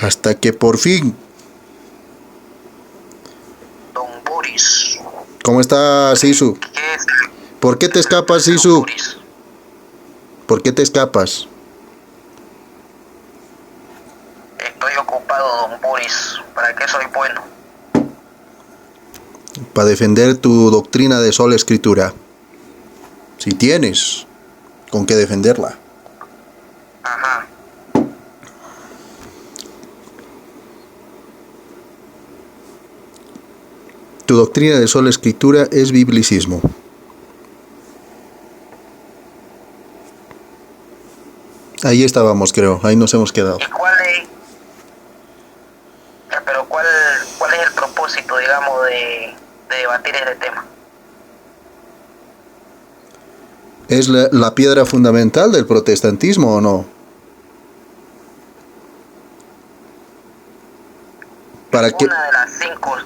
Hasta que por fin. Don Boris. ¿Cómo estás, Sisu? ¿Qué es? ¿Por qué te escapas, Don Sisu? Boris. ¿Por qué te escapas? Estoy ocupado, don Boris. ¿Para qué soy bueno? Para defender tu doctrina de sola escritura. Si tienes con qué defenderla. Ajá. Tu doctrina de sola escritura es biblicismo. Ahí estábamos, creo. Ahí nos hemos quedado. ¿Y cuál es? Pero ¿cuál es el propósito, digamos, de debatir este tema? ¿Es la piedra fundamental del protestantismo o no? ¿Para qué? Una de las cinco, es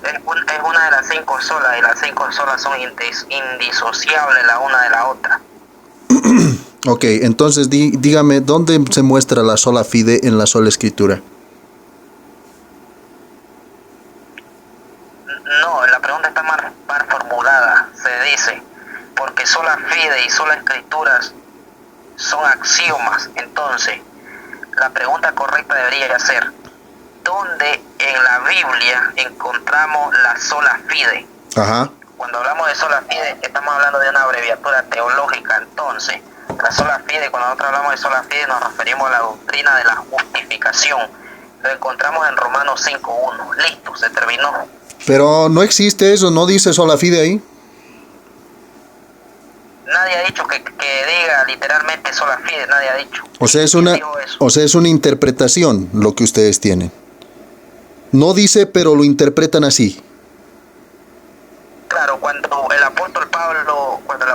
una de las cinco solas, y las cinco solas son indisociables la una de la otra. Ok, entonces dígame, ¿dónde se muestra la sola fide en la sola escritura? No, la pregunta está mal formulada. Se dice, porque sola fide y sola escrituras son axiomas. Entonces, la pregunta correcta debería ser, ¿dónde en la Biblia encontramos la sola fide? Ajá. Cuando hablamos de sola fide, estamos hablando de una abreviatura teológica. Entonces, la sola fide, cuando nosotros hablamos de sola fide, nos referimos a la doctrina de la justificación. Lo encontramos en Romanos 5.1. Listo, se terminó. Pero no existe eso, no dice sola fide ahí. Nadie ha dicho que diga literalmente sola fide, nadie ha dicho. O sea, es una interpretación lo que ustedes tienen. No dice, pero lo interpretan así. Claro, cuando el apóstol Pablo habla de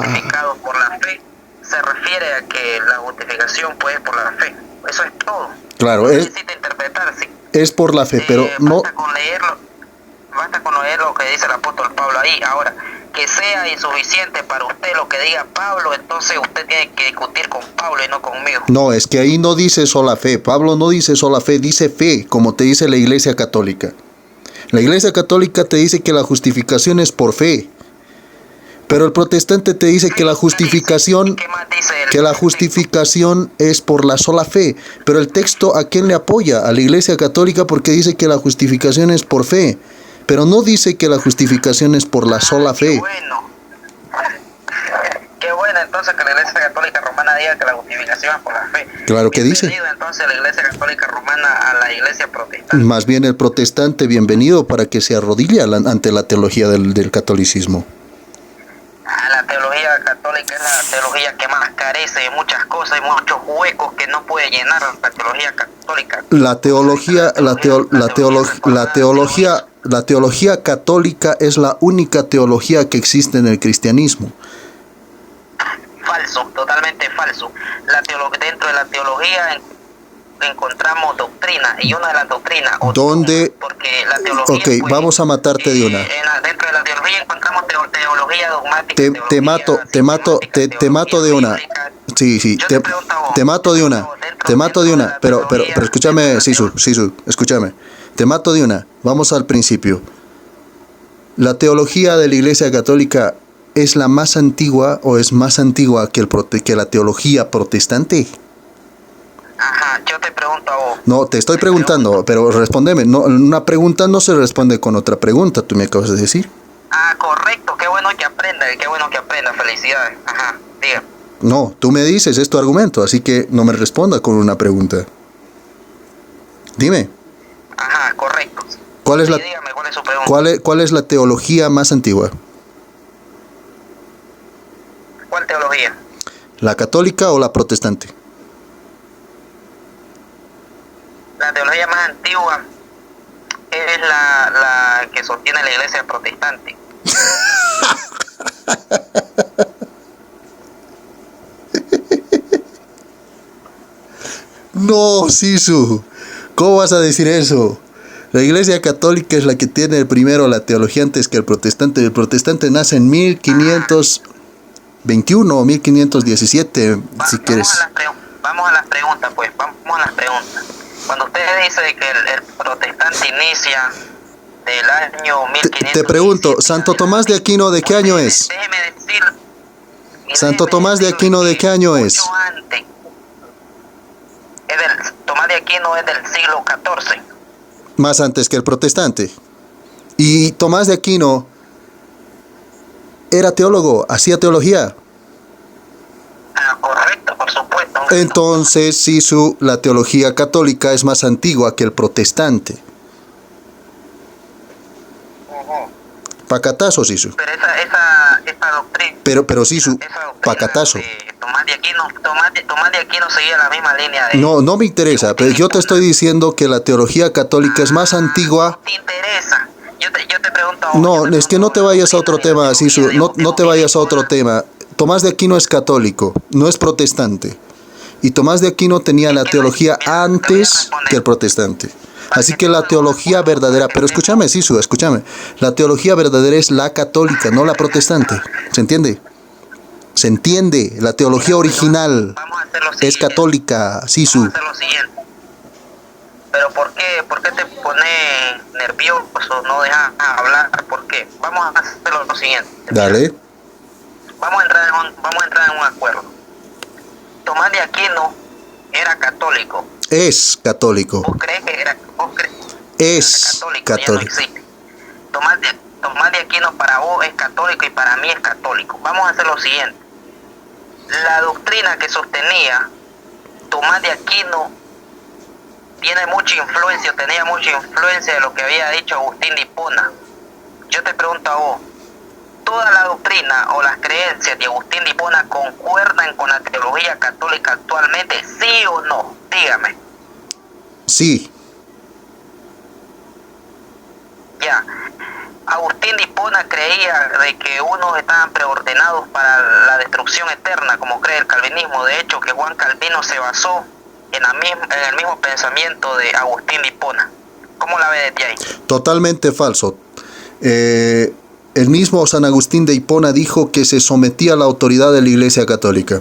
justificados por la fe, se refiere a que la justificación pues es por la fe. Eso es todo. Claro, no necesita interpretar, sí. Es por la fe, pero no. Basta con leer lo que dice el apóstol Pablo ahí. Ahora, que sea insuficiente para usted lo que diga Pablo, entonces usted tiene que discutir con Pablo y no conmigo. No, es que ahí no dice sola fe. Pablo no dice sola fe, dice fe, como te dice la Iglesia Católica. La Iglesia Católica te dice que la justificación es por fe. Pero el protestante te dice que la justificación es por la sola fe. Pero el texto, ¿a quién le apoya? A la Iglesia Católica, porque dice que la justificación es por fe. Pero no dice que la justificación es por la sola fe. Qué bueno entonces que la Iglesia Católica Romana diga que la justificación es por la fe. Claro que dice. Entonces la Iglesia Católica Romana a la Iglesia protestante. Más bien el protestante, bienvenido para que se arrodille ante la teología del catolicismo. La teología católica es la teología que más carece de muchas cosas y muchos huecos que no puede llenar la teología católica. La teología católica es la única teología que existe en el cristianismo. Falso, totalmente falso. Dentro de la teología encontramos doctrina, y una de las doctrinas. ¿Dónde? Porque la teología. Ok, pues, vamos a matarte de una. Dentro de la teología encontramos teología dogmática. Te mato de una. Sí, te mato de una. Pero escúchame, Sisu, escúchame. Te mato de una. Vamos al principio. La teología de la Iglesia Católica es la más antigua o es más antigua que la teología protestante. Ajá, yo te pregunto a vos. No, te estoy preguntando, pero respóndeme. No, una pregunta no se responde con otra pregunta, tú me acabas de decir. Ah, correcto, qué bueno que aprenda, felicidades. Ajá, diga. No, tú me dices, es tu argumento, así que no me responda con una pregunta. Dime. Ajá, correcto. Dígame, ¿cuál es su pregunta? ¿Cuál es la teología más antigua? ¿Cuál teología? ¿La católica o la protestante? La teología más antigua es la que sostiene la Iglesia protestante. No, Sisu, ¿cómo vas a decir eso? La Iglesia Católica es la que tiene primero la teología antes que el protestante. El protestante nace en 1521 o 1517, si quieres. vamos a las preguntas, pues, vamos a las preguntas. Cuando usted dice que el protestante inicia del año 1500... Te pregunto, ¿Santo Tomás de Aquino de qué año es? Déjeme decir... ¿Santo Tomás de Aquino de qué año es? Mucho antes. Tomás de Aquino es del siglo XIV. Más antes que el protestante. Y Tomás de Aquino era teólogo, hacía teología. Correcto, por supuesto. Entonces, Sisu, la teología católica es más antigua que el protestante. Pacatazo, Sisu. Pero esa doctrina... Pero Sisu, pacatazo. Tomás de Aquino seguía la misma línea de... No me interesa, pero yo te estoy diciendo que la teología católica es más antigua. ¿Te interesa? Yo te pregunto... No, es que no te vayas a otro tema, Sisu, no te vayas a otro tema. Tomás de Aquino es católico, no es protestante. Y Tomás de Aquino tenía la teología antes que el protestante. Así que la teología verdadera, pero escúchame, Sisu, escúchame. La teología verdadera es la católica, no la protestante. ¿Se entiende? Se entiende, la teología original es católica, Sisu. Vamos a hacer lo siguiente. Pero ¿por qué te pones nervioso? No dejas hablar. ¿Por qué? Vamos a hacer lo siguiente. Dale. Vamos a entrar en un acuerdo. Tomás de Aquino era católico. Es católico. ¿Vos crees que era? Es católico. Ya no existe. Tomás de Aquino para vos es católico y para mí es católico. Vamos a hacer lo siguiente. La doctrina que sostenía Tomás de Aquino tenía mucha influencia de lo que había dicho Agustín de Hipona. Yo te pregunto a vos, ¿toda la doctrina o las creencias de Agustín de Hipona concuerdan con la teología católica actualmente? ¿Sí o no? Dígame. Sí. Ya. Agustín de Hipona creía de que unos estaban preordenados para la destrucción eterna, como cree el calvinismo. De hecho, que Juan Calvino se basó en el mismo pensamiento de Agustín de Hipona. ¿Cómo la ve desde ahí? Totalmente falso. El mismo San Agustín de Hipona dijo que se sometía a la autoridad de la Iglesia Católica.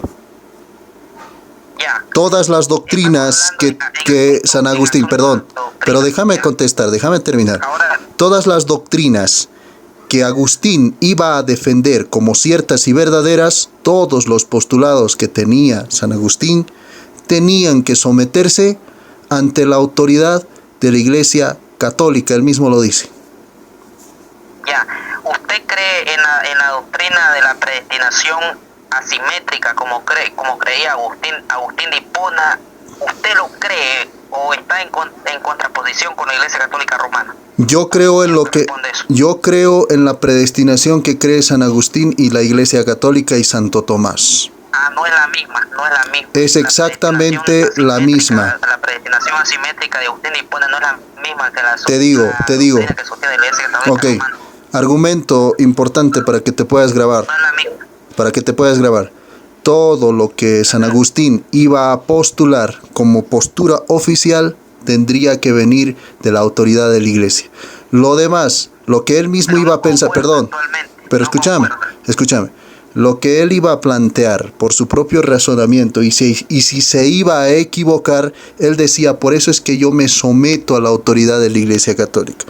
Ya. Todas las doctrinas que San Agustín, perdón, pero déjame contestar, déjame terminar. Todas las doctrinas que Agustín iba a defender como ciertas y verdaderas, todos los postulados que tenía San Agustín tenían que someterse ante la autoridad de la Iglesia Católica, él mismo lo dice. Ya, ¿usted cree en la doctrina de la predestinación asimétrica como creía Agustín de Hipona? ¿Usted lo cree o está en contraposición con la Iglesia Católica Romana? Yo creo en la predestinación que cree San Agustín y la Iglesia Católica y Santo Tomás. No es la misma. Es exactamente la misma. La predestinación asimétrica de Agustín de Hipona no es la misma que la Te digo. que sostiene la Iglesia Católica Ok, Romana. argumento importante para que te puedas grabar. No es la misma. Para que te puedas grabar. Todo lo que San Agustín iba a postular como postura oficial tendría que venir de la autoridad de la Iglesia. Lo demás, lo que él mismo iba a pensar, perdón, pero escúchame, lo que él iba a plantear por su propio razonamiento y si se iba a equivocar, él decía, por eso es que yo me someto a la autoridad de la Iglesia Católica.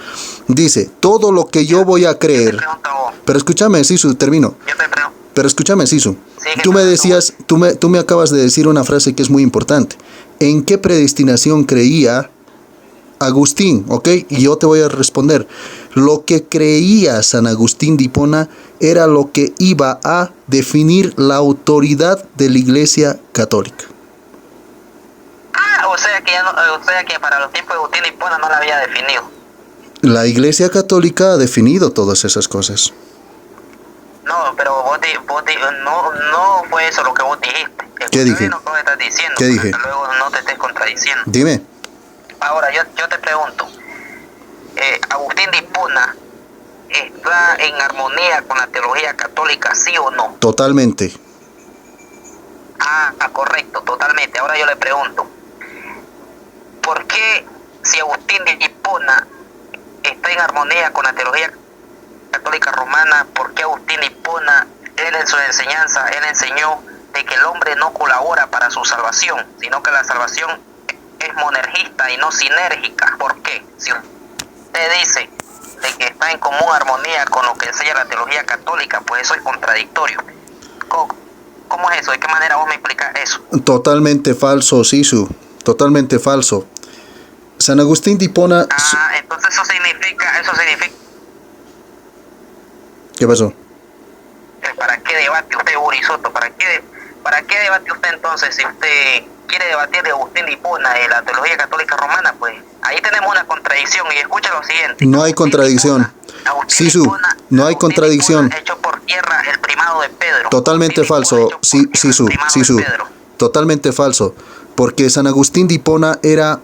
Dice, todo lo que yo voy a creer, pero escúchame, Sisu, termino. Pero escúchame, Sisu, tú me decías, tú me acabas de decir una frase que es muy importante. ¿En qué predestinación creía Agustín? ¿Ok? Y yo te voy a responder. Lo que creía San Agustín de Hipona era lo que iba a definir la autoridad de la Iglesia Católica. O sea que para los tiempos de Agustín de Hipona no la había definido. La Iglesia Católica ha definido todas esas cosas. No, pero no fue eso lo que vos dijiste. ¿Qué dije? No lo estás diciendo. ¿Qué dije? Luego no te estés contradiciendo. Dime. Ahora, yo te pregunto, ¿Agustín de Hipona está en armonía con la teología católica, sí o no? Totalmente. Correcto, totalmente. Ahora yo le pregunto, ¿por qué si Agustín de Hipona está en armonía con la teología católica romana, por qué Agustín de Hipona, él en su enseñanza, él enseñó de que el hombre no colabora para su salvación, sino que la salvación es monergista y no sinérgica. ¿Por qué? Si usted dice de que está en común armonía con lo que enseña la teología católica, pues eso es contradictorio. ¿Cómo es eso? ¿De qué manera vos me explicas eso? Totalmente falso, Sisu. Totalmente falso. San Agustín de Hipona... Entonces eso significa... ¿Qué pasó? ¿Para qué debate usted, Urisoto? ¿Para qué debate usted entonces si usted quiere debatir de Agustín de Hipona y la teología católica romana? Pues ahí tenemos una contradicción y escucha lo siguiente. No hay contradicción. Sisu, no hay contradicción. Echó por tierra el primado de Pedro. Totalmente falso, Sisu. Totalmente falso. Porque San Agustín de Hipona era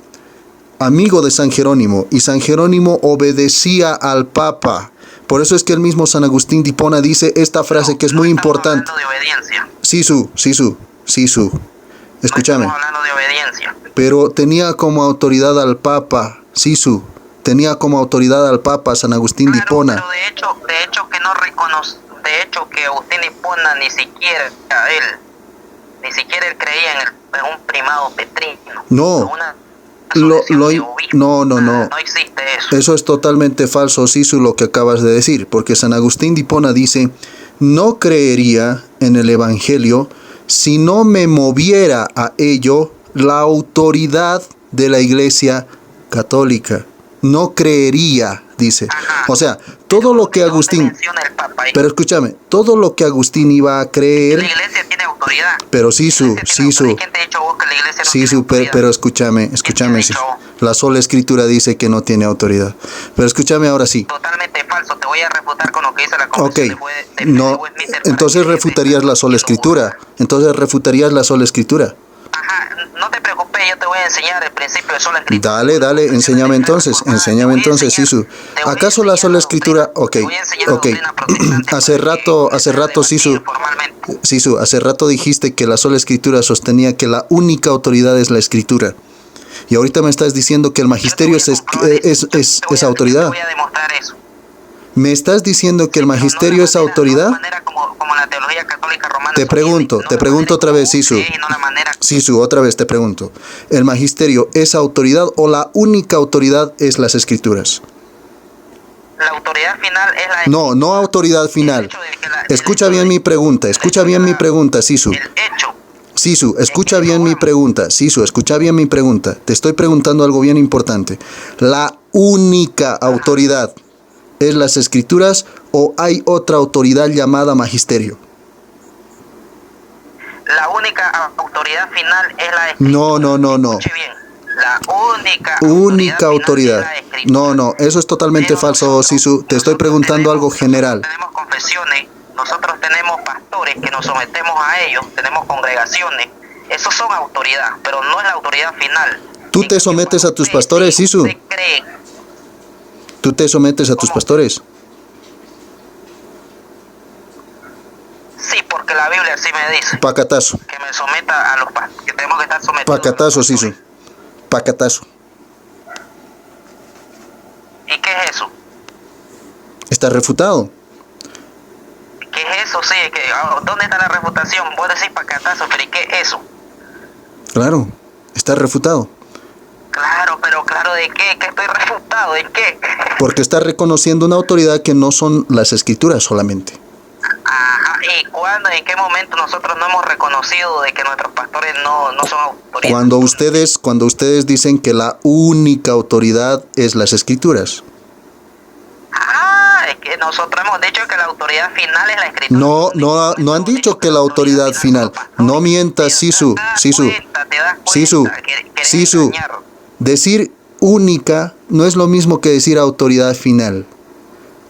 amigo de San Jerónimo y San Jerónimo obedecía al Papa. Por eso es que el mismo San Agustín de Hipona dice esta frase que es muy importante. Sisu, escúchame. No estamos hablando de obediencia. Pero tenía como autoridad al Papa, Sisu. Tenía como autoridad al Papa San Agustín de Hipona. Pero de hecho que no reconoce, de hecho que Agustín de Hipona ni siquiera él creía en un primado petrino. No. No existe eso. Eso es totalmente falso, Sisu, lo que acabas de decir, porque San Agustín de Hipona dice: no creería en el Evangelio si no me moviera a ello la autoridad de la Iglesia Católica. No creería, dice. O sea, todo lo que Agustín... Pero escúchame, todo lo que Agustín iba a creer... La Iglesia tiene autoridad. Pero Sisu, pero escúchame, la sola Escritura dice que no tiene autoridad. Pero escúchame ahora sí. Totalmente falso, te voy a refutar con lo que dice la Convención de no, entonces refutarías la sola Escritura. Ajá, no te preocupes, yo te voy a enseñar el principio de sola Escritura. Dale, enséñame entonces, Sisu. ¿Acaso la sola Escritura? Ok. Hace rato, Sisu, hace rato dijiste que la sola Escritura sostenía que la única autoridad es la Escritura. Y ahorita me estás diciendo que el magisterio es autoridad. Te voy a demostrar eso. ¿Me estás diciendo que el magisterio es autoridad? Como la teología católica romana. Te pregunto otra vez, Sisu. Sisu, otra vez te pregunto. ¿El magisterio es autoridad o la única autoridad es las Escrituras? La autoridad final es la... No autoridad final. Escucha bien mi pregunta, Sisu. Sisu, escucha bien mi pregunta. Te estoy preguntando algo bien importante. ¿La única autoridad es las Escrituras o hay otra autoridad llamada magisterio? La única autoridad final es la Escritura. No. Escuche bien. La única autoridad. No, eso es totalmente falso, Sisu. Te estoy preguntando algo general. Tenemos confesiones, nosotros tenemos pastores que nos sometemos a ellos, tenemos congregaciones. Esos son autoridad, pero no es la autoridad final. ¿Tú te sometes a tus pastores, Sisu? ¿Tú te sometes a tus pastores? Sí, porque la Biblia así me dice. Pacatazo. Que me someta a los pastores, que tenemos que estar sometidos. Pacatazo, Sisu. Pacatazo. ¿Y qué es eso? Está refutado. ¿Qué es eso? Sí, ¿dónde está la refutación? Vos decís pacatazo, pero ¿y qué es eso? Claro, está refutado. Claro, ¿de qué? ¿Qué estoy refutado? ¿De qué? Porque está reconociendo una autoridad que no son las Escrituras solamente. Ajá, ¿y cuándo, en qué momento nosotros no hemos reconocido de que nuestros pastores no son autoridades? Cuando ustedes dicen que la única autoridad es las Escrituras. Es que nosotros hemos dicho que la autoridad final es la Escritura. No han dicho que la autoridad final. No mientas, Sisu. Decir única no es lo mismo que decir autoridad final.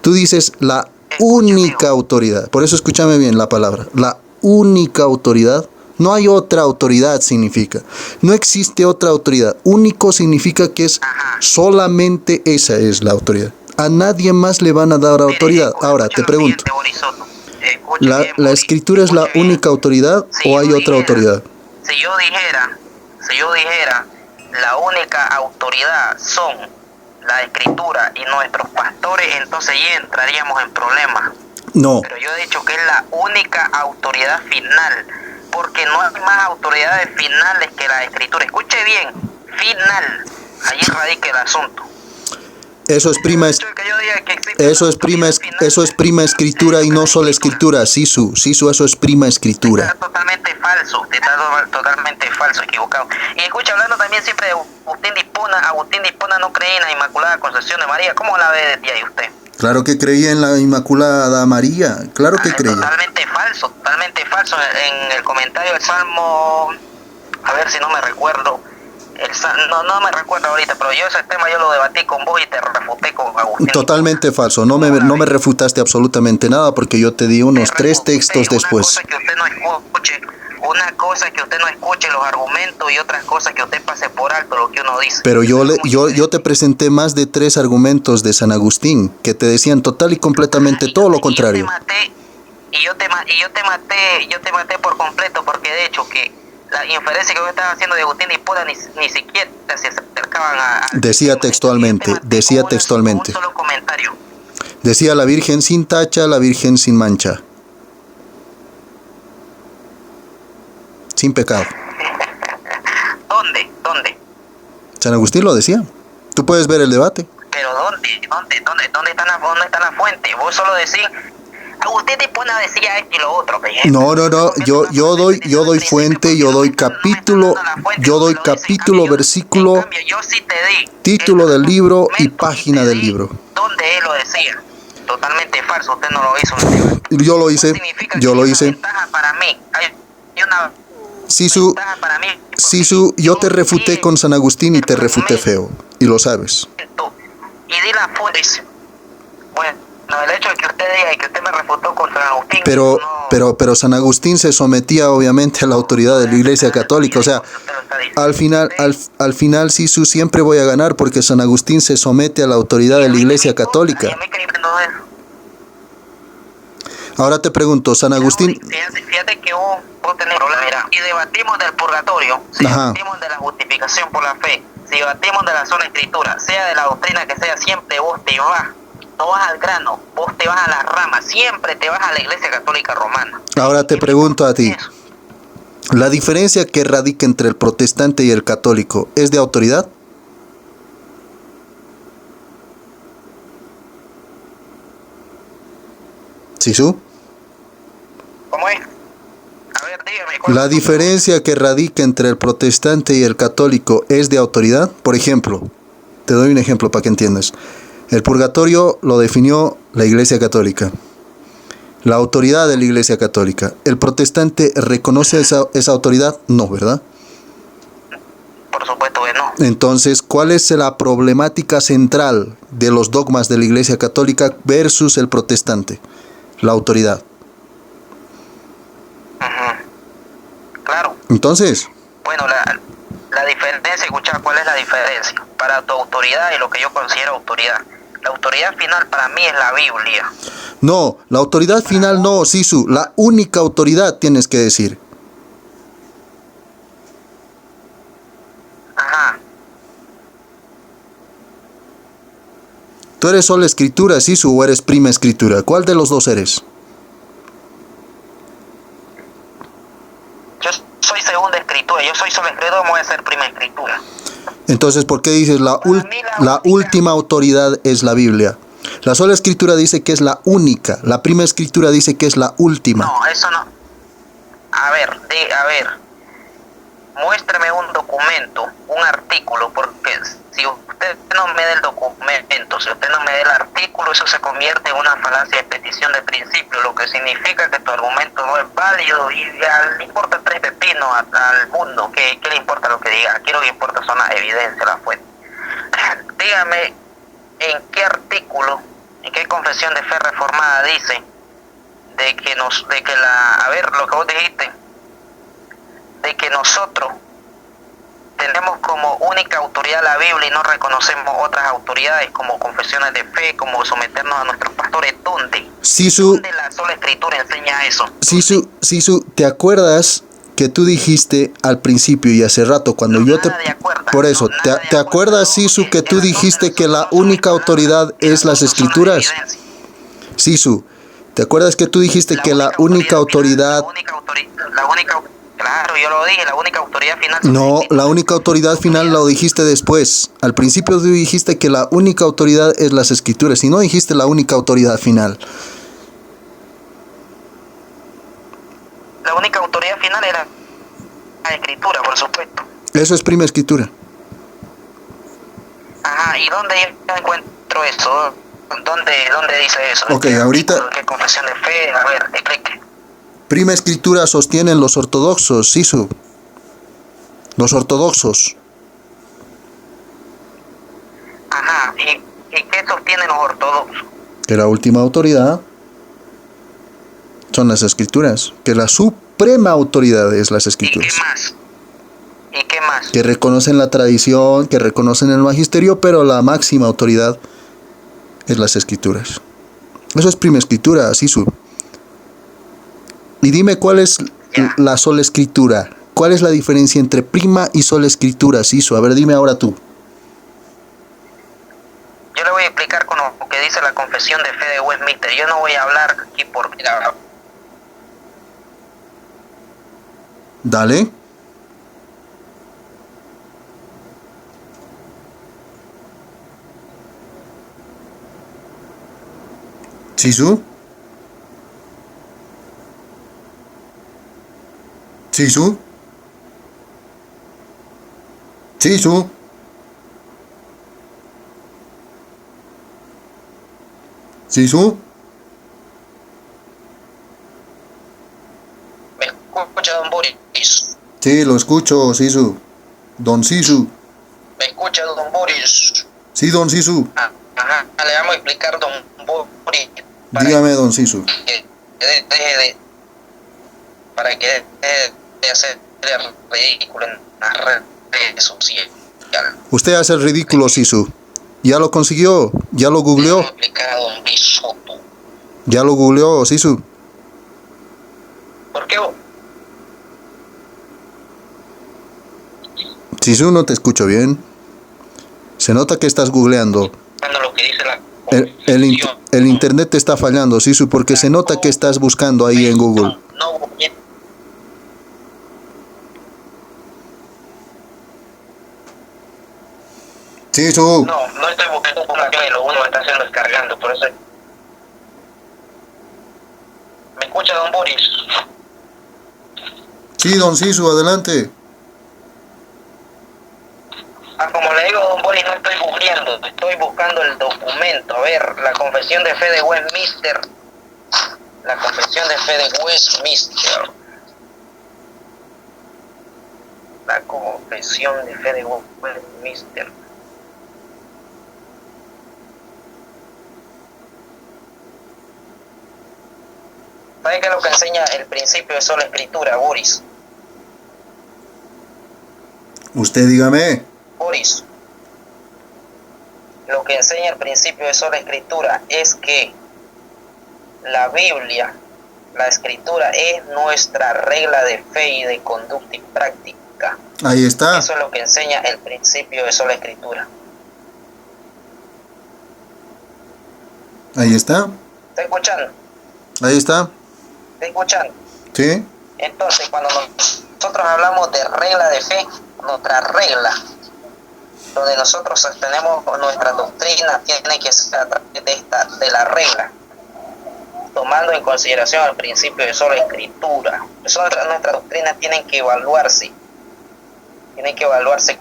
Tú dices la única autoridad. Por eso escúchame bien la palabra. La única autoridad. No hay otra autoridad, significa. No existe otra autoridad. Único significa que es solamente esa es la autoridad. A nadie más le van a dar autoridad. Ahora, te pregunto. ¿La Escritura es la única autoridad o hay otra autoridad? Si yo dijera la única autoridad son la Escritura y nuestros pastores, entonces ya entraríamos en problemas. No. Pero yo he dicho que es la única autoridad final, porque no hay más autoridades finales que la escritura. Escuche bien, final. Allí radica el asunto. Eso es prima escritura y no solo escritura, Sisu, eso es prima escritura. Está totalmente falso, equivocado. Y escucha, hablando también siempre de Agustín de Hipona no creía en la Inmaculada Concepción de María. ¿Cómo la ve de ahí usted? Claro que creía en la Inmaculada María, claro que creía. Totalmente falso. En el comentario del Salmo, a ver si no me recuerdo, no me recuerdo ahorita, pero yo ese tema yo lo debatí con vos y te refuté con Agustín. Totalmente falso, no me refutaste absolutamente nada porque yo te di unos 3 textos después. Una cosa que usted no escuche los argumentos y otras cosas que usted pase por alto lo que uno dice. Pero yo te presenté más de 3 argumentos de San Agustín que te decían total y completamente todo lo contrario. Yo te maté por completo porque de hecho que la inferencia que vos estabas haciendo de Agustín de Hipona ni siquiera se acercaban a... Decía textualmente. Un solo comentario. Decía la Virgen sin tacha, la Virgen sin mancha. Sin pecado. ¿Dónde? San Agustín lo decía. Tú puedes ver el debate. Pero ¿dónde está la fuente? Vos solo decís... Agustín de Hipona decía esto y lo otro. No, yo doy fuente, yo doy capítulo, versículo, en cambio, yo sí te di título del libro y página del libro. Donde él lo decía. Totalmente falso, usted no lo hizo. Yo lo hice. Para mí, hay una Sisu, yo te refuté con San Agustín y te refuté feo, y lo sabes. Y di la fuente. Bueno, el hecho de que usted diga y que usted me refutó con San Agustín... Pero San Agustín se sometía obviamente a la autoridad de la Iglesia Católica. O sea, al final Sisu, siempre voy a ganar porque San Agustín se somete a la autoridad de la Iglesia Católica. Ahora te pregunto, San Agustín... Fíjate que vos tenés problema. Si debatimos del purgatorio, si debatimos de la justificación por la fe, si debatimos de la sola escritura, sea de la doctrina que sea, siempre vos te vas. No vas al grano, vos te vas a las ramas, siempre te vas a la Iglesia Católica Romana. Ahora te pregunto a ti, ¿la diferencia que radica entre el protestante y el católico es de autoridad? ¿Sisu? ¿Cómo es? A ver, dígame. ¿La diferencia que radica entre el protestante y el católico es de autoridad? Por ejemplo, te doy un ejemplo para que entiendas. El purgatorio lo definió la Iglesia Católica, la autoridad de la Iglesia Católica. ¿El protestante reconoce esa autoridad? No, ¿verdad? Por supuesto que no. Entonces, ¿cuál es la problemática central de los dogmas de la Iglesia Católica versus el protestante? La autoridad. Claro. Entonces... Bueno, la diferencia, escucha, ¿cuál es la diferencia? Para tu autoridad y lo que yo considero autoridad. La autoridad final para mí es la Biblia. No, la autoridad final no, Sisu. La única autoridad tienes que decir. Ajá. ¿Tú eres sola escritura, Sisu, o eres prima escritura? ¿Cuál de los dos eres? Yo soy segunda escritura. Yo soy sola escritura, voy a ser prima escritura. Entonces, ¿por qué dices la última autoridad es la Biblia? La sola escritura dice que es la única. La prima escritura dice que es la última. No, eso no. A ver. Muéstrame un documento, un artículo, porque si usted no me da el documento, si usted no me da el artículo, eso se convierte en una falacia de petición de principio, lo que significa que tu argumento no es válido y le importa 3 pepinos al mundo. ¿Qué le importa lo que diga? Aquí lo que importa son las evidencias, la fuente. Dígame, ¿en qué artículo, en qué confesión de fe reformada dice a ver, lo que vos dijiste, de que nosotros tenemos como única autoridad la Biblia y no reconocemos otras autoridades como confesiones de fe, como someternos a nuestros pastores? ¿Dónde? ¿Dónde la sola escritura enseña eso? Sisu, ¿te acuerdas que tú dijiste al principio y hace rato cuando yo te... Por eso, ¿te acuerdas, Sisu, que tú dijiste que la única autoridad es las escrituras? Sisu, ¿te acuerdas que tú dijiste que la única autoridad... Claro, yo lo dije, la única autoridad final. No, la única autoridad final lo dijiste después. Al principio tú dijiste que la única autoridad es las escrituras y no dijiste la única autoridad final. La única autoridad final era la escritura, por supuesto. Eso es primera escritura. Ajá, ¿y dónde yo encuentro eso? ¿Dónde dice eso? Ok, ahorita... ¿Qué confesión de fe? A ver, explique. Primera escritura sostienen los ortodoxos, Sisu. Los ortodoxos. Ajá, ¿y qué sostienen los ortodoxos? Que la última autoridad son las escrituras. Que la suprema autoridad es las escrituras. ¿Y qué más? ¿Y qué más? Que reconocen la tradición, que reconocen el magisterio, pero la máxima autoridad es las escrituras. Eso es primera escritura, Sisu. Y dime cuál es la sola escritura. ¿Cuál es la diferencia entre prima y sola escritura, Sisu? A ver, dime ahora tú. Yo le voy a explicar con lo que dice la confesión de fe de Westminster. Yo no voy a hablar aquí por... Dale. Sisu. Sisu. Sisu. Sisu. ¿Me escucha, don Boris? Sí, lo escucho, Sisu. Don Sisu. ¿Me escucha, don Boris? Sí, don Sisu. Ajá, le vamos a explicar, don Boris. Dígame, don Sisu. Para que deje de hacer el ridículo en las redes sociales. Usted hace el ridículo, Sisu. ¿Ya lo consiguió? ¿Ya lo googleó? ¿Ya lo googleó, Sisu? ¿Por qué? Sisu, no te escucho bien. Se nota que estás googleando. Lo que dice la El internet te está fallando, Sisu, porque se nota que estás buscando ahí en Google. Sisu. No estoy buscando por acá y lo uno está haciendo descargando, por eso. ¿Me escucha, don Boris? Sí, don Sisu, adelante. Como le digo, don Boris, no estoy googleando, estoy buscando el documento. A ver, la confesión de fe de Westminster. La confesión de fe de Westminster. La confesión de fe de Westminster. ¿Sabe qué es lo que enseña el principio de sola escritura, Boris? Usted dígame. Boris, lo que enseña el principio de sola escritura es que la Biblia, la escritura, es nuestra regla de fe y de conducta y práctica. Ahí está. Eso es lo que enseña el principio de sola escritura. Ahí está. ¿Está escuchando? Ahí está. ¿Está escuchando? Sí. Entonces, cuando nosotros hablamos de regla de fe, nuestra regla, donde nosotros sostenemos nuestra doctrina, tiene que ser a través de la regla, tomando en consideración el principio de sola escritura. Nuestras doctrinas tienen que evaluarse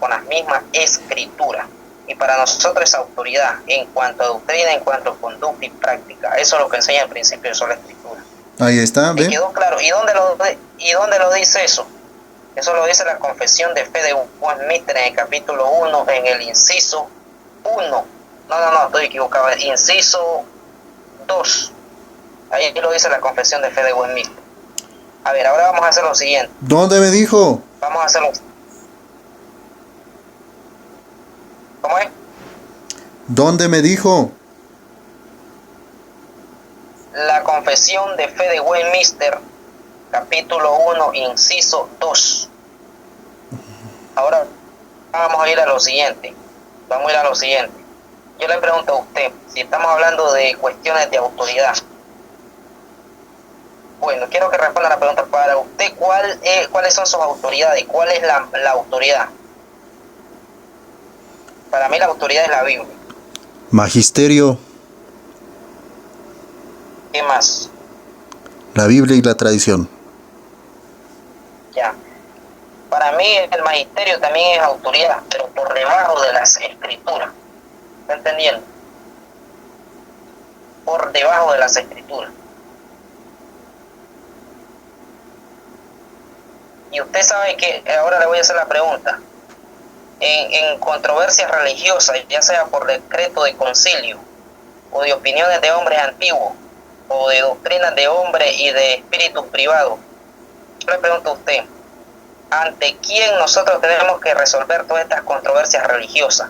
con las mismas escrituras. Y para nosotros es autoridad en cuanto a doctrina, en cuanto a conducta y práctica. Eso es lo que enseña el principio de sola escritura. Ahí está, ¿Me ¿ve? quedó claro? ¿Y dónde lo dice eso? Eso lo dice la confesión de fe de Westminster en el capítulo 1, en el inciso 1. No, estoy equivocado. Inciso 2. Ahí lo dice la confesión de fe de Westminster. A ver, ahora vamos a hacer lo siguiente. ¿Dónde me dijo? Vamos a hacerlo. ¿Cómo es? ¿Dónde me dijo? La confesión de fe de Westminster, capítulo 1, inciso 2. Ahora vamos a ir a lo siguiente. Yo le pregunto a usted, si estamos hablando de cuestiones de autoridad. Bueno, quiero que responda la pregunta para para usted, ¿cuáles son sus autoridades? ¿Cuál es la autoridad? Para mí la autoridad es la Biblia. Magisterio, ¿Qué más? la Biblia y la tradición. Ya. Para mí el magisterio también es autoridad, pero por debajo de las escrituras. ¿Está entendiendo? Por debajo de las escrituras. Y usted sabe que, ahora le voy a hacer la pregunta, en controversias religiosas, ya sea por decreto de concilio, o de opiniones de hombres antiguos, o de doctrinas de hombres y de espíritus privados, yo le pregunto a usted, ¿ante quién nosotros tenemos que resolver todas estas controversias religiosas?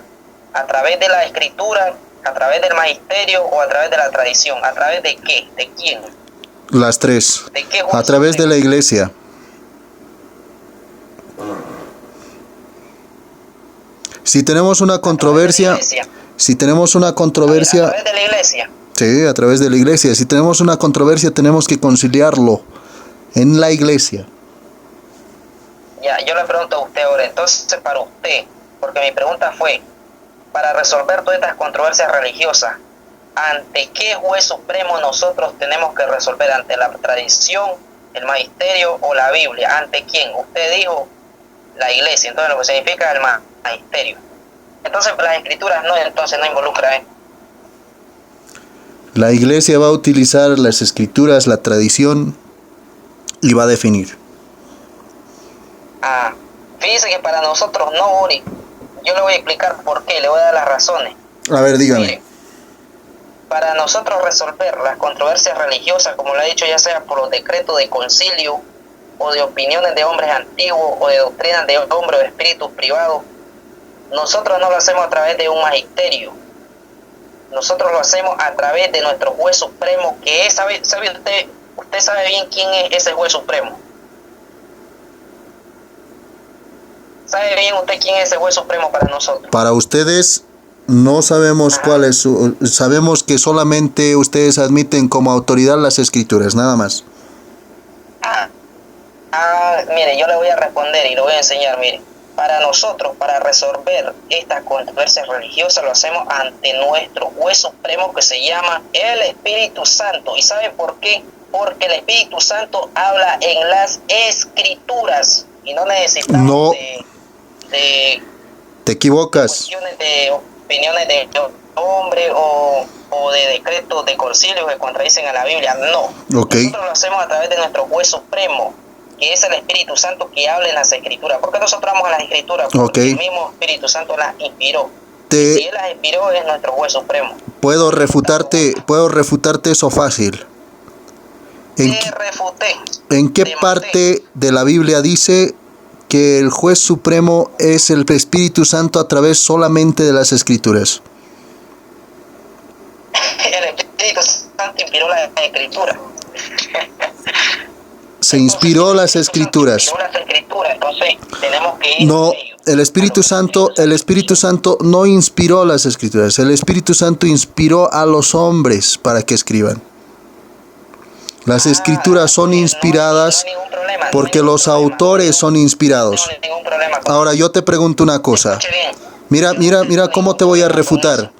¿A través de la escritura, a través del magisterio o a través de la tradición? ¿A través de qué? ¿De quién? Las tres. ¿De qué A través de la iglesia. Si tenemos una controversia, si tenemos una controversia, ¿A través de la iglesia? sí, a través de la iglesia. Si tenemos una controversia, tenemos que conciliarlo en la iglesia. Ya, yo le pregunto a usted ahora, entonces para usted, porque mi pregunta fue, para resolver todas estas controversias religiosas, ¿ante qué juez supremo nosotros tenemos que resolver? ¿Ante la tradición, el magisterio o la Biblia? ¿Ante quién? Usted dijo la iglesia, entonces lo que significa el magisterio. Entonces las escrituras entonces no involucra, La iglesia va a utilizar las escrituras, la tradición y va a definir. Fíjese que para nosotros no, Uri. Yo le voy a explicar por qué, le voy a dar las razones. A ver, dígame. Mire, para nosotros resolver las controversias religiosas, como lo he dicho, ya sea por los decretos de concilio, o de opiniones de hombres antiguos, o de doctrinas de hombres o de espíritus privados, nosotros no lo hacemos a través de un magisterio. Nosotros lo hacemos a través de nuestro juez supremo, que es, ¿sabe usted sabe bien quién es ese juez supremo? ¿Sabe bien usted quién es ese juez supremo para nosotros? Para ustedes no sabemos cuál es sabemos que solamente ustedes admiten como autoridad las escrituras, nada más. Mire, yo le voy a responder y lo voy a enseñar, mire. Para nosotros, para resolver estas controversias religiosas, lo hacemos ante nuestro juez supremo que se llama el Espíritu Santo. ¿Y sabe por qué? Porque el Espíritu Santo habla en las escrituras y no necesitamos te equivocas. De opiniones de hombre o de decretos de concilio que contradicen a la Biblia. No. Okay. Nosotros lo hacemos a través de nuestro juez supremo, que es el Espíritu Santo que habla en las escrituras. ¿Por qué nosotros vamos a las escrituras? Porque el mismo Espíritu Santo las inspiró. Si él las inspiró, es nuestro juez supremo. Puedo refutarte eso fácil. ¿En qué parte de la Biblia dice que el juez supremo es el Espíritu Santo a través solamente de las escrituras? El Espíritu Santo inspiró las escrituras. Se inspiró las escrituras. Entonces tenemos que ir. No, el Espíritu Santo no inspiró las escrituras. El Espíritu Santo inspiró a los hombres para que escriban. Las escrituras son inspiradas porque los autores son inspirados. Ahora yo te pregunto una cosa. Mira cómo te voy a refutar.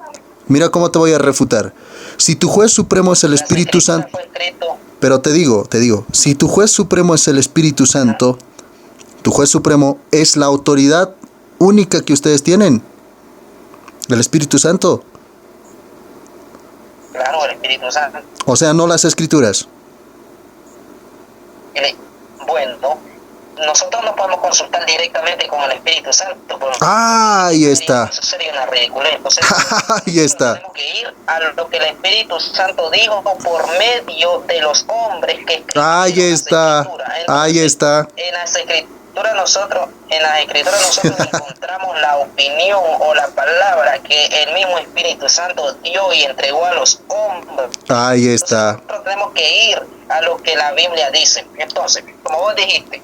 Mira cómo te voy a refutar. Si tu juez supremo es el Espíritu Santo, pero te digo, si tu juez supremo es el Espíritu Santo, tu juez supremo es la autoridad única que ustedes tienen, el Espíritu Santo. Claro, el Espíritu Santo. O sea, no las escrituras. Bueno, nosotros no podemos consultar directamente con el Espíritu Santo. Ahí está. Eso sería una ridiculez. Entonces, ahí está. Tenemos que ir a lo que el Espíritu Santo dijo por medio de los hombres que escribieron. Ahí está. Entonces, ahí está. En las escrituras nosotros encontramos la opinión o la palabra que el mismo Espíritu Santo dio y entregó a los hombres. Ahí está. Nosotros tenemos que ir a lo que la Biblia dice. Entonces, como vos dijiste,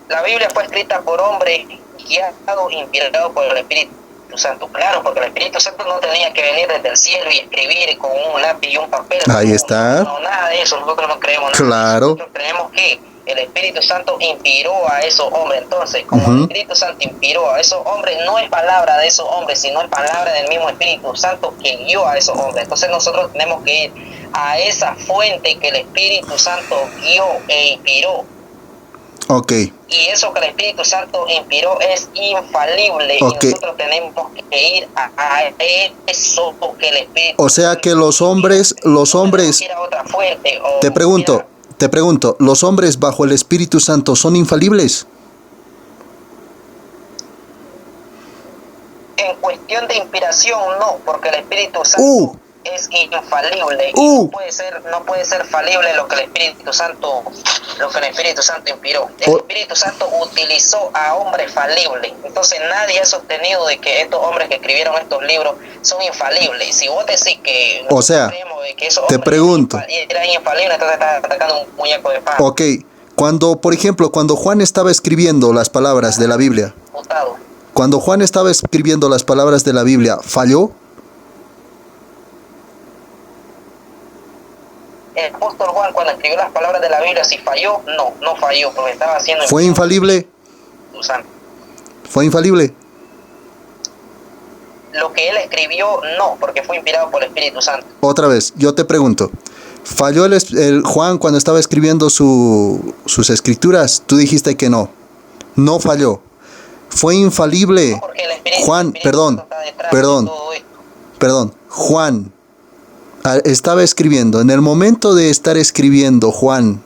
la Biblia fue escrita por hombres guiados, inspirados por el Espíritu Santo. Claro, porque el Espíritu Santo no tenía que venir desde el cielo y escribir con un lápiz y un papel. Ahí está. No, nada de eso. Nosotros no creemos nada. Claro. Nosotros creemos que el Espíritu Santo inspiró a esos hombres. Entonces, como el Espíritu Santo inspiró a esos hombres, no es palabra de esos hombres, sino es palabra del mismo Espíritu Santo que guió a esos hombres. Entonces nosotros tenemos que ir a esa fuente que el Espíritu Santo guió e inspiró. Ok. Y eso que el Espíritu Santo inspiró es infalible. Ok. Y nosotros tenemos que ir a eso que el Espíritu O sea que los hombres, ir a otra fuente, te pregunto, ¿los hombres bajo el Espíritu Santo son infalibles? En cuestión de inspiración, no, porque el Espíritu Santo es infalible. Y no puede ser falible lo que el Espíritu Santo inspiró. El Espíritu Santo utilizó a hombres falibles. Entonces nadie ha sostenido de que estos hombres que escribieron estos libros son infalibles. Y si vos decís que o sea, de que esos te pregunto, eran infalibles, entonces estás atacando un muñeco de pan. Ok, por ejemplo, cuando Juan estaba escribiendo las palabras de la Biblia, cuando Juan estaba escribiendo las palabras de la Biblia, ¿falló? El apóstol Juan, cuando escribió las palabras de la Biblia, si falló, no falló, porque estaba haciendo... ¿Fue infalible? ¿Fue infalible? Lo que él escribió, no, porque fue inspirado por el Espíritu Santo. Otra vez, yo te pregunto, ¿falló el Juan cuando estaba escribiendo sus escrituras? Tú dijiste que no falló. ¿Fue infalible? No, Juan, perdón, Juan estaba escribiendo, en el momento de estar escribiendo Juan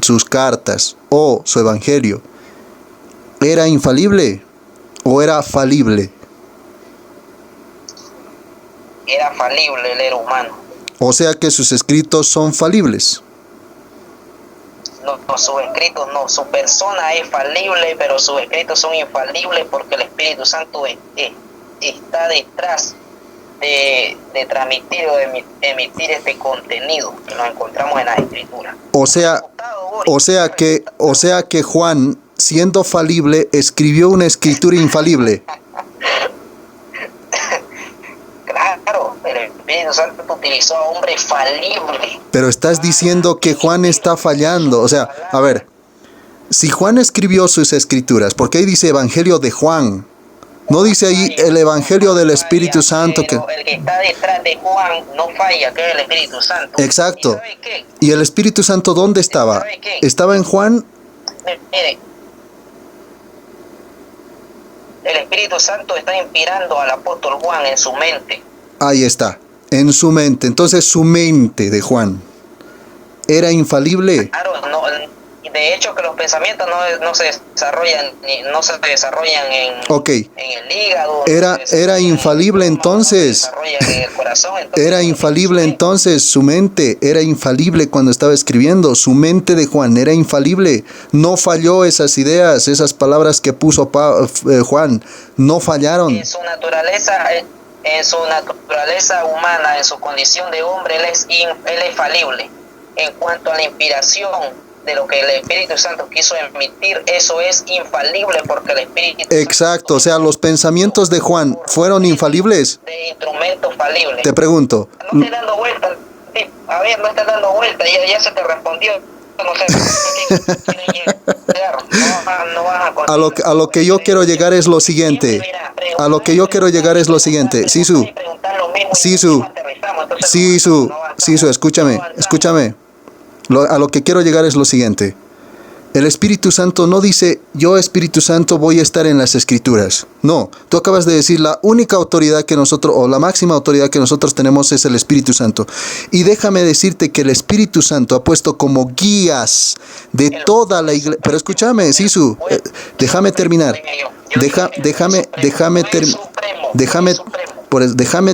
sus cartas o su evangelio, ¿era infalible o era falible? Era falible, él era humano. O sea que sus escritos son falibles. No, sus escritos no, su persona es falible, pero sus escritos son infalibles porque el Espíritu Santo está detrás de transmitir o de emitir este contenido que nos encontramos en la Escritura. O sea que Juan, siendo falible, escribió una escritura infalible. Claro, el Espíritu Santo utilizó a hombres falibles. Pero estás diciendo que Juan está fallando. O sea, a ver, si Juan escribió sus escrituras, ¿por qué ahí dice Evangelio de Juan? No dice ahí el Evangelio del Espíritu Santo. El que está detrás de Juan no falla, que es el Espíritu Santo. Exacto. ¿Y sabe qué? ¿Y el Espíritu Santo dónde estaba? ¿Estaba en Juan? Mire, el Espíritu Santo está inspirando al apóstol Juan en su mente. Ahí está, en su mente. Entonces su mente de Juan era infalible. Claro, no, de hecho que los pensamientos no se desarrollan en el hígado. Era infalible entonces. En el corazón, entonces. Era infalible entonces, su mente era infalible cuando estaba escribiendo. Su mente de Juan era infalible. No falló esas ideas, esas palabras que puso Juan, no fallaron. En su naturaleza humana, en su condición de hombre, él es falible. En cuanto a la inspiración de lo que el Espíritu Santo quiso emitir, eso es infalible porque el Espíritu Exacto, o sea, los pensamientos de Juan fueron infalibles. De instrumentos falibles. Te pregunto. No estés dando vuelta, a ver, no estás dando vuelta, ya se te respondió. No sé. A lo que yo quiero llegar es lo siguiente. Sisu, escúchame. A lo que quiero llegar es lo siguiente. El Espíritu Santo no dice, yo Espíritu Santo voy a estar en las Escrituras. No, tú acabas de decir, la única autoridad que nosotros, o la máxima autoridad que nosotros tenemos es el Espíritu Santo. Y déjame decirte que el Espíritu Santo ha puesto como guías de toda la iglesia. Pero escúchame, Sisu, déjame terminar. Déjame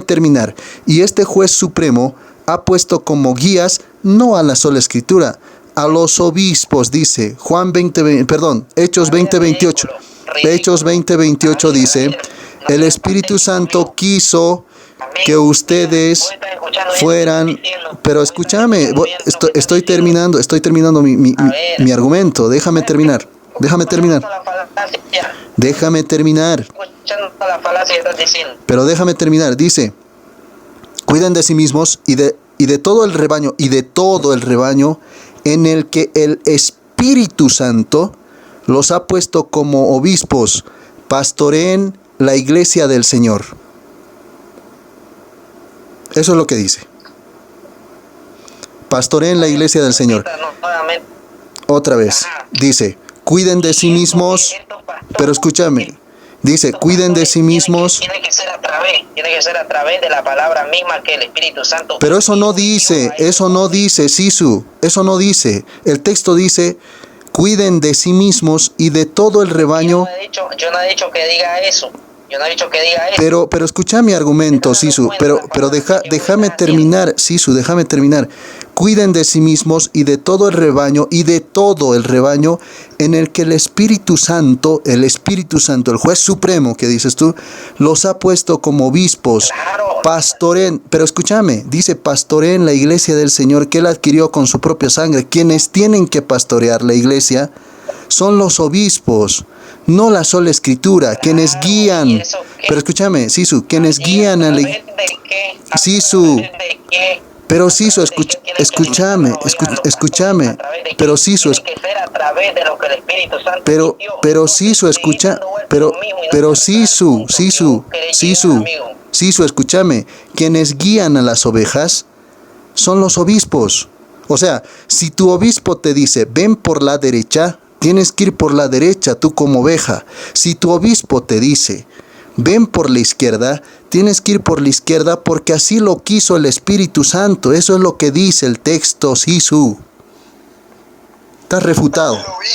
terminar. Y este juez supremo ha puesto como guías no a la sola Escritura, a los obispos, dice Hechos 20:28. Hechos 20:28 dice, el Espíritu Santo quiso que ustedes fueran, pero escúchame, estoy terminando mi argumento, déjame terminar. Pero déjame terminar, dice, cuiden de sí mismos y de todo el rebaño, en el que el Espíritu Espíritu Santo los ha puesto como obispos, pastoreen la iglesia del Señor. Eso es lo que dice. Pastoreen la iglesia del Señor. Otra vez, dice, cuiden de sí mismos, pero escúchame, dice, cuiden de sí mismos. Tiene que ser a través de la palabra misma que el Espíritu Santo. Pero eso no dice, Sisu, eso no dice. El texto dice, cuiden de sí mismos y de todo el rebaño. Yo no he dicho que diga eso. Pero escucha mi argumento, Sisu, pero déjame terminar, Sisu, déjame terminar. Cuiden de sí mismos y de todo el rebaño en el que el Espíritu Santo, el juez supremo que dices tú, los ha puesto como obispos, pastoreen, pero escúchame, dice pastoreen la iglesia del Señor que él adquirió con su propia sangre. Quienes tienen que pastorear la iglesia son los obispos, no la sola escritura, quienes guían. Pero escúchame, Sisu, quienes guían a la iglesia. Sisu, pero Sisu, escúchame. Pero Sisu, pero Sisu, escucha, pero Sisu, escúchame. Quienes guían a las ovejas son los obispos. O sea, si tu obispo te dice, ven por la derecha, tienes que ir por la derecha, tú como oveja. Si tu obispo te dice, ven por la izquierda, tienes que ir por la izquierda porque así lo quiso el Espíritu Santo. Eso es lo que dice el texto, Sisu. Estás refutado.